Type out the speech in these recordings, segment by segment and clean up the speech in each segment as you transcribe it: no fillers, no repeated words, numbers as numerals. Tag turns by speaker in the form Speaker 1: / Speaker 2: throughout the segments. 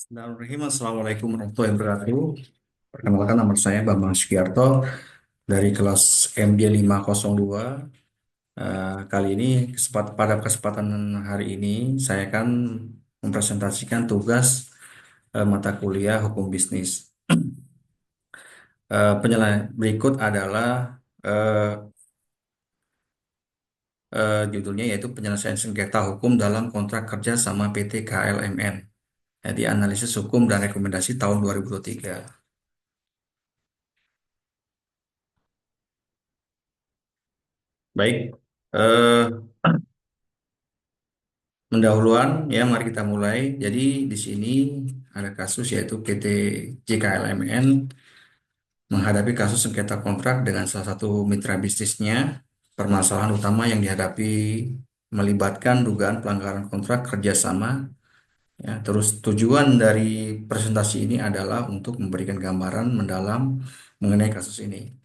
Speaker 1: Bismillahirrahmanirrahim. Assalamualaikum warahmatullahi wabarakatuh. Perkenalkan, nama saya Bambang Sugiarto dari kelas MD 502. Kali ini pada kesempatan hari ini saya akan mempresentasikan tugas mata kuliah hukum bisnis. Berikut adalah eh, judulnya, yaitu penyelesaian sengketa hukum dalam kontrak kerja sama PT KLMN. Jadi analisis hukum dan rekomendasi tahun 2023. Baik, eh, pendahuluan ya, mari kita mulai. Jadi di sini ada kasus, yaitu PT JKLMN menghadapi kasus sengketa kontrak dengan salah satu mitra bisnisnya. Permasalahan utama yang dihadapi melibatkan dugaan pelanggaran kontrak kerjasama. Ya, terus tujuan dari presentasi ini adalah untuk memberikan gambaran mendalam mengenai kasus ini,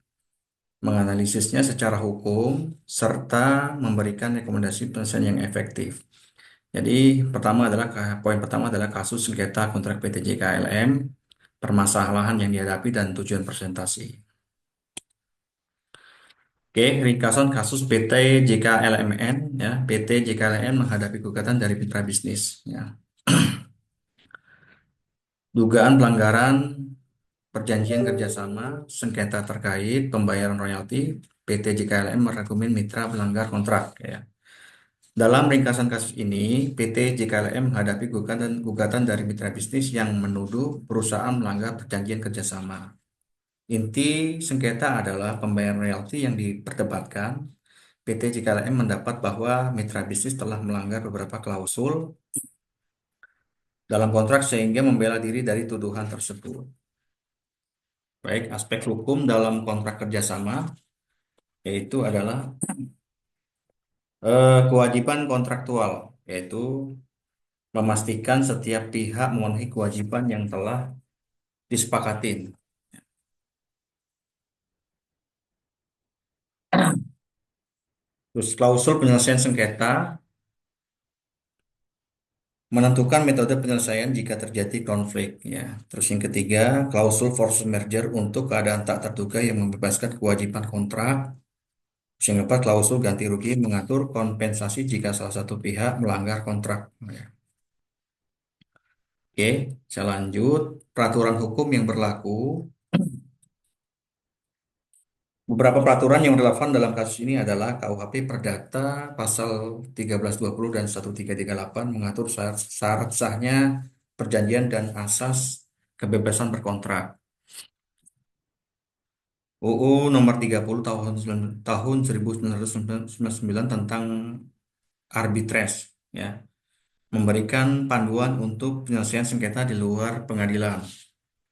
Speaker 1: menganalisisnya secara hukum, serta memberikan rekomendasi penyelesaian yang efektif. Jadi poin pertama adalah kasus sengketa kontrak PT JKLM, permasalahan yang dihadapi dan tujuan presentasi. Oke, ringkasan kasus PT JKLMN ya. PT JKLM menghadapi gugatan dari mitra bisnis ya. Dugaan pelanggaran perjanjian kerjasama, sengketa terkait pembayaran royalti, PT JKLM meragukan mitra melanggar kontrak ya. Dalam ringkasan kasus ini, PT JKLM menghadapi gugatan dari mitra bisnis yang menuduh perusahaan melanggar perjanjian kerjasama. Inti sengketa adalah pembayaran royalti yang diperdebatkan. PT JKLM mendapat bahwa mitra bisnis telah melanggar beberapa klausul dalam kontrak sehingga membela diri dari tuduhan tersebut. Baik, aspek hukum dalam kontrak kerjasama yaitu adalah kewajiban kontraktual, yaitu memastikan setiap pihak memenuhi kewajiban yang telah disepakatin. Terus klausul penyelesaian sengketa menentukan metode penyelesaian jika terjadi konflik ya. Terus yang ketiga, klausul force majeure untuk keadaan tak terduga yang membebaskan kewajiban kontrak. Terus yang keempat, klausul ganti rugi mengatur kompensasi jika salah satu pihak melanggar kontrak ya. Oke, saya lanjut. Peraturan hukum yang berlaku. Beberapa peraturan yang relevan dalam kasus ini adalah KUHP Perdata pasal 1320 dan 1338 mengatur syarat sahnya perjanjian dan asas kebebasan berkontrak. UU nomor 30 tahun 1999 tentang arbitrase ya, memberikan panduan untuk penyelesaian sengketa di luar pengadilan.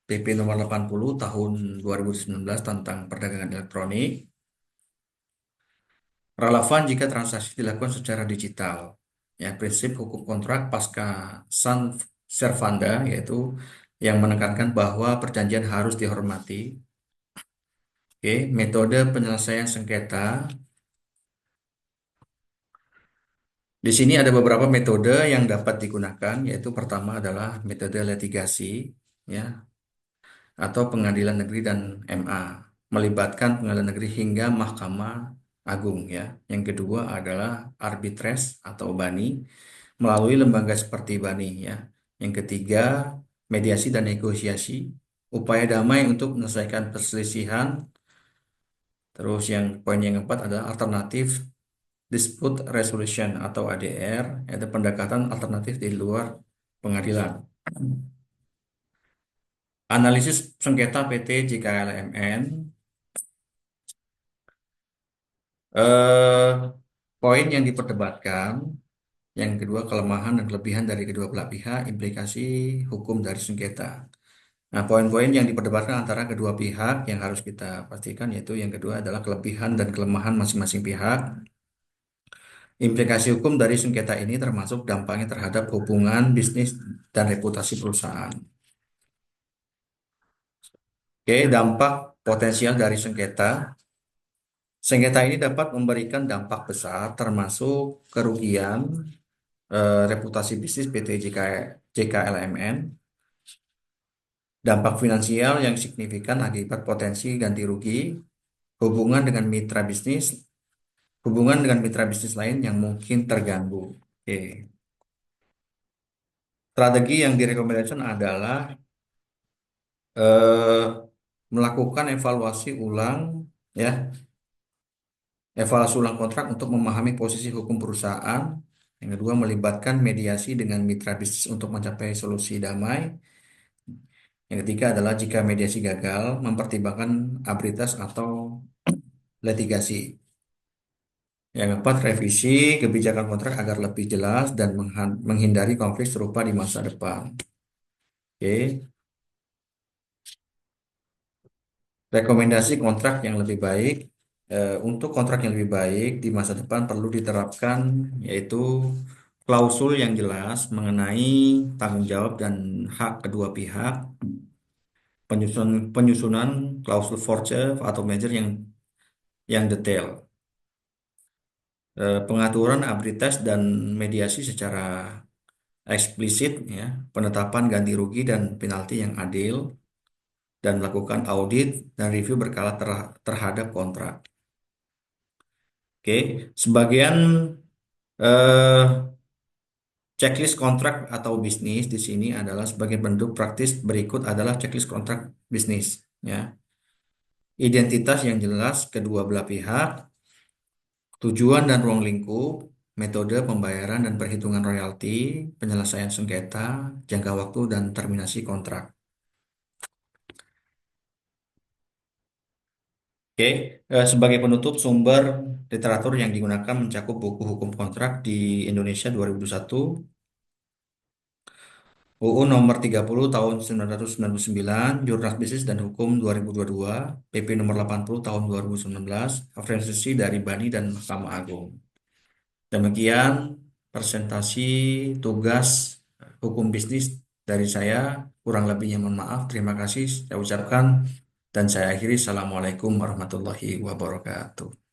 Speaker 1: PP nomor 80 tahun 2019 tentang perdagangan elektronik, relevan jika transaksi dilakukan secara digital. Ya, prinsip hukum kontrak pasca San Servanda, yaitu yang menekankan bahwa perjanjian harus dihormati. Oke, metode penyelesaian sengketa. Di sini ada beberapa metode yang dapat digunakan, yaitu pertama adalah metode litigasi, ya, atau pengadilan negeri dan MA, melibatkan pengadilan negeri hingga Mahkamah Agung, ya. Yang kedua adalah arbitrase atau BANI, melalui lembaga seperti BANI, ya. Yang ketiga, mediasi dan negosiasi, upaya damai untuk menyelesaikan perselisihan. Terus yang poin yang keempat adalah alternatif dispute resolution atau ADR, yaitu pendekatan alternatif di luar pengadilan. Analisis sengketa PT JKLMN. eh, Poin yang diperdebatkan, yang kedua, kelemahan dan kelebihan dari kedua belah pihak, implikasi hukum dari sengketa. Nah, poin-poin yang diperdebatkan antara kedua pihak yang harus kita pastikan, yaitu yang kedua adalah kelebihan dan kelemahan masing-masing pihak. Implikasi hukum dari sengketa ini termasuk dampaknya terhadap hubungan bisnis dan reputasi perusahaan. Oke, dampak potensial dari sengketa. Sengketa ini dapat memberikan dampak besar, termasuk kerugian reputasi bisnis PT JKLMN, dampak finansial yang signifikan akibat potensi ganti rugi, hubungan dengan mitra bisnis, hubungan dengan mitra bisnis lain yang mungkin terganggu. Oke. Strategi yang direkomendasikan adalah eh, melakukan evaluasi ulang, ya, evaluasi ulang kontrak untuk memahami posisi hukum perusahaan. Yang kedua, melibatkan mediasi dengan mitra bisnis untuk mencapai solusi damai. Yang ketiga adalah jika mediasi gagal, mempertimbangkan arbitrase atau litigasi. Yang keempat, revisi kebijakan kontrak agar lebih jelas dan menghindari konflik serupa di masa depan. Oke. Rekomendasi kontrak yang lebih baik. Untuk kontrak yang lebih baik di masa depan perlu diterapkan, yaitu klausul yang jelas mengenai tanggung jawab dan hak kedua pihak, penyusunan klausul force atau measure yang detail, pengaturan arbitrase dan mediasi secara eksplisit, ya, penetapan ganti rugi dan penalti yang adil, dan lakukan audit dan review berkala terhadap kontrak. Oke, sebagian eh, checklist kontrak atau bisnis di sini adalah sebagai bentuk praktis berikut adalah checklist kontrak bisnis, ya. Identitas yang jelas kedua belah pihak, tujuan dan ruang lingkup, metode pembayaran dan perhitungan royalti, penyelesaian sengketa, jangka waktu dan terminasi kontrak. Oke, sebagai penutup, sumber literatur yang digunakan mencakup buku hukum kontrak di Indonesia 2001, UU nomor 30 tahun 1999, Jurnal Bisnis dan Hukum 2022, PP nomor 80 tahun 2019, referensi dari Bani dan Mahkamah Agung. Demikian presentasi tugas hukum bisnis dari saya. Kurang lebihnya mohon maaf. Terima kasih saya ucapkan dan saya akhiri. Assalamualaikum warahmatullahi wabarakatuh.